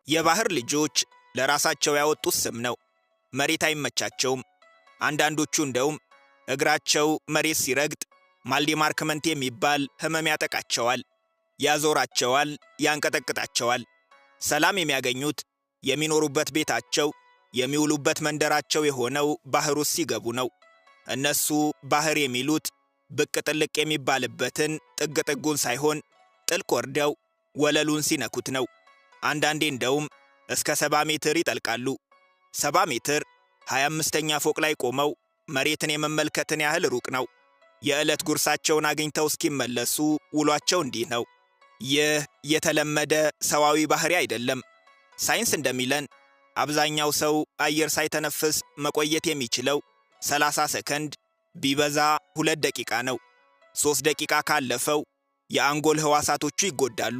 የባህር ልጆች ለራሳቸው ያወጡት ስም ነው። መሬት አይመቻቸውም። አንዳንዶቹ እንደውም እግራቸው መሬት ሲረግጥ ማልዴማርክመንት የሚባል ህመም ያጠቃቸዋል፣ ያዞራቸዋል፣ ያንቀጠቅጣቸዋል። ሰላም የሚያገኙት የሚኖሩበት ቤታቸው፣ የሚውሉበት መንደራቸው የሆነው ባህር ውስጥ ሲገቡ ነው። እነሱ ባህር የሚሉት ብቅ ጥልቅ የሚባልበትን ጥግ ጥጉን ሳይሆን ጥልቅ ወርደው ወለሉን ሲነኩት ነው። አንዳንዴ እንደውም እስከ 70 ሜትር ይጠልቃሉ። 70 ሜትር 25ኛ ፎቅ ላይ ቆመው መሬትን የመመልከትን ያህል ሩቅ ነው። የዕለት ጉርሳቸውን አግኝተው እስኪመለሱ ውሏቸው እንዲህ ነው። ይህ የተለመደ ሰዋዊ ባህሪ አይደለም። ሳይንስ እንደሚለን አብዛኛው ሰው አየር ሳይተነፍስ መቆየት የሚችለው 30 ሰከንድ ቢበዛ 2 ደቂቃ ነው። 3 ደቂቃ ካለፈው የአንጎል ህዋሳቶቹ ይጎዳሉ።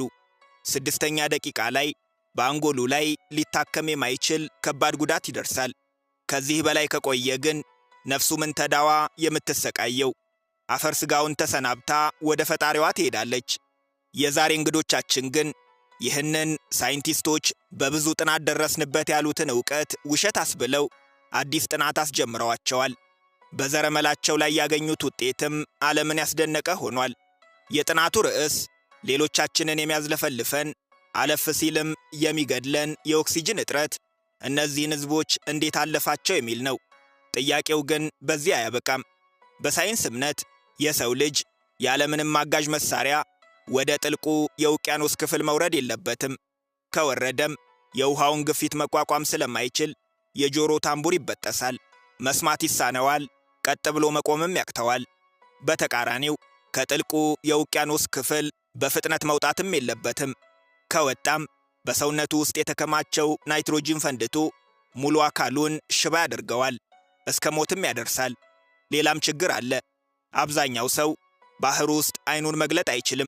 6ኛ ደቂቃ ላይ በአንጎሉ ላይ ሊታከም የማይችል ከባድ ጉዳት ይደርሳል። ከዚህ በላይ ከቆየ ግን ነፍሱ ምንተዳዋ የምትሰቃየው አፈር ስጋውን ተሰናብታ ወደ ፈጣሪዋ ትሄዳለች። የዛሬ እንግዶቻችን ግን ይህንን ሳይንቲስቶች በብዙ ጥናት ደረስንበት ያሉትን ዕውቀት ውሸት አስብለው አዲስ ጥናት አስጀምረዋቸዋል። በዘረመላቸው ላይ ያገኙት ውጤትም ዓለምን ያስደነቀ ሆኗል። የጥናቱ ርዕስ ሌሎቻችንን የሚያዝለፈልፈን አለፍ ሲልም የሚገድለን የኦክሲጅን እጥረት እነዚህን ህዝቦች እንዴት አለፋቸው የሚል ነው። ጥያቄው ግን በዚህ አያበቃም። በሳይንስ እምነት የሰው ልጅ ያለምንም አጋዥ መሳሪያ ወደ ጥልቁ የውቅያኖስ ክፍል መውረድ የለበትም። ከወረደም የውሃውን ግፊት መቋቋም ስለማይችል የጆሮ ታምቡር ይበጠሳል፣ መስማት ይሳነዋል፣ ቀጥ ብሎ መቆምም ያቅተዋል። በተቃራኒው ከጥልቁ የውቅያኖስ ክፍል በፍጥነት መውጣትም የለበትም። ከወጣም በሰውነቱ ውስጥ የተከማቸው ናይትሮጂን ፈንድቶ ሙሉ አካሉን ሽባ ያደርገዋል፣ እስከ ሞትም ያደርሳል። ሌላም ችግር አለ። አብዛኛው ሰው ባህር ውስጥ አይኑን መግለጥ አይችልም።